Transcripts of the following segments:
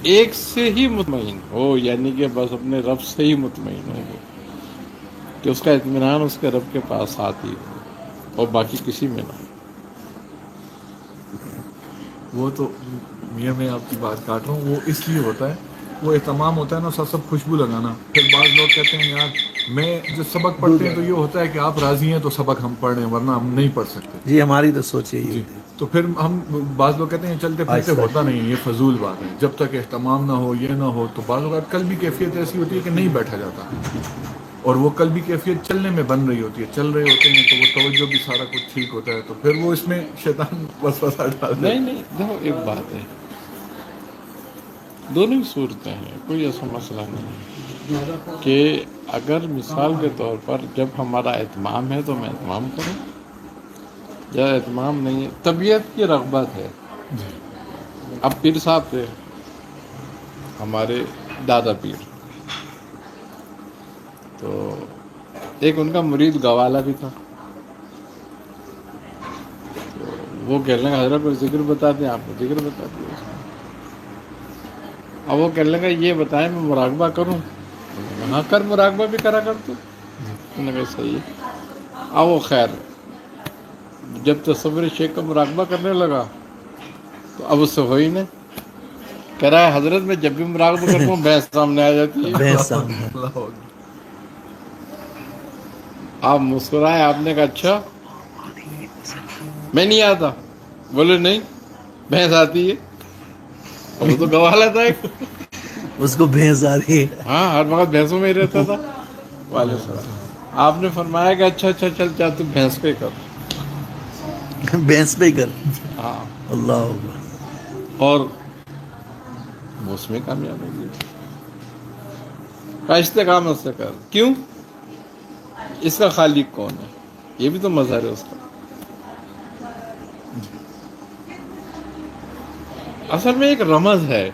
ایک سے ہی مطمئن ہو، یعنی کہ بس اپنے رب سے ہی مطمئن ہو وہ، کہ اس کا اطمینان اس کے رب کے پاس ساتھ ہی ہو اور باقی کسی میں نہ ہو۔ وہ تو میاں میں آپ کی بات کاٹ رہا ہوں، وہ اس لیے ہوتا ہے، وہ اہتمام ہوتا ہے نا، سب خوشبو لگانا۔ پھر بعض لوگ کہتے ہیں یار میں جو سبق پڑھتے ہیں تو یہ ہوتا ہے کہ آپ راضی ہیں تو سبق ہم پڑھ رہے ہیں، ورنہ ہم نہیں پڑھ سکتے۔ جی ہماری تو سوچ یہی جی، ہوتی ہے۔ تو پھر ہم بعض لوگ کہتے ہیں چلتے پھرتے آہستہ ہوتا نہیں، یہ فضول بات ہے، جب تک اہتمام نہ ہو یہ نہ ہو۔ تو بعض اوقات قلبی کیفیت ایسی ہوتی ہے کہ نہیں بیٹھا جاتا، اور وہ قلبی کیفیت چلنے میں بن رہی ہوتی ہے، چل رہے ہوتے ہیں تو وہ توجہ بھی سارا کچھ ٹھیک ہوتا ہے، تو پھر وہ اس میں شیطان وسوسہ ڈال نہیں دیتا نہیں، دیکھو ایک بات ہے، دونوں ہی صورتیں ہیں، کوئی ایسا مسئلہ نہیں کہ اگر مثال کے طور پر جب ہمارا اہتمام ہے تو میں اہتمام کروں، یا اہتمام نہیں ہے، طبیعت کی رغبت ہے۔ اب پیر صاحب تھے ہمارے دادا پیر، تو ایک ان کا مرید گوالا بھی تھا، وہ کہنے لگا حضرت کو ذکر بتا دیں، آپ نے ذکر بتا دیا اس کو۔ اب وہ کہنے لگا یہ بتائیں میں مراقبہ کروں؟ ہاں کر، مراقبہ بھی کرا کر تو۔ انہوں نے کہا صحیح ہے۔ اب وہ خیر جب تصور شیخ کا مراقبہ کرنے لگا تو اب اس سے ہوئی نہیں، کہہ رہا ہے حضرت میں جب بھی مراقبہ کرتا ہوں بھینس سامنے آ جاتی ہے۔ بھینس سامنے۔ اللہ اکبر۔ آپ مسکرائے، آپ نے کہا اچھا میں نہیں آتا؟ بولے نہیں بھینس آتی ہے۔ اب وہ تو گوالا تھا ایک، اس کو بھینس آ رہی ہے۔ ہاں ہر وقت بھینسوں میں ہی رہتا تھا۔ وعلیکم السلام۔ آپ نے فرمایا کہ اچھا چل چل تو بھینس پہ کر۔ بھینس پہ ہی کر۔ ہاں، اللہ اکبر۔ اور وہ اس میں کامیاب ہو گئی۔ استقامت سے کر، کیوں؟ اس کا خالق کون ہے؟ یہ بھی تو مظہر ہے اس کا۔ اصل میں ایک رمز ہے،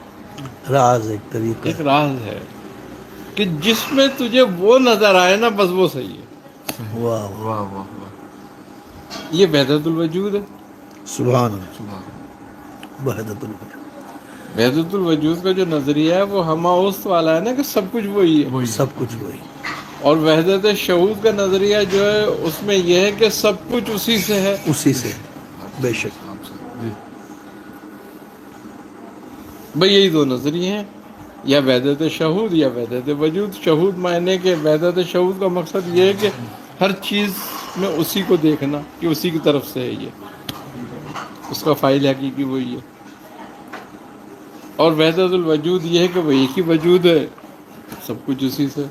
راز ایک طریقہ ایک ہے۔ راز ہے کہ جس میں تجھے وہ نظر آئے نا بس وہ صحیح ہے۔ واہ واہ، واہ واہ واہ، یہ وحدت الوجود ہے۔ سبحان اللہ، سبحان وحدت الوجود، وحدت الوجود کا جو نظریہ ہے وہ ہماوست والا ہے نا، کہ سب کچھ وہی ہے۔ وہی سب کچھ وہی۔ اور وحدت شہود کا نظریہ جو ہے اس میں یہ ہے کہ سب کچھ اسی سے ہے۔ اسی سے، بے شک۔ آپ سے جی، بھئی یہی دو نظریے ہیں، یا وحدت شہود یا وحدت وجود۔ شہود معنی کہ وحدت شہود کا مقصد یہ ہے کہ ہر چیز میں اسی کو دیکھنا کہ اسی کی طرف سے ہے، یہ اس کا فاعل حقیقی وہی ہے۔ اور وحدت الوجود یہ ہے کہ وہ ایک ہی وجود ہے، سب کچھ اسی سے۔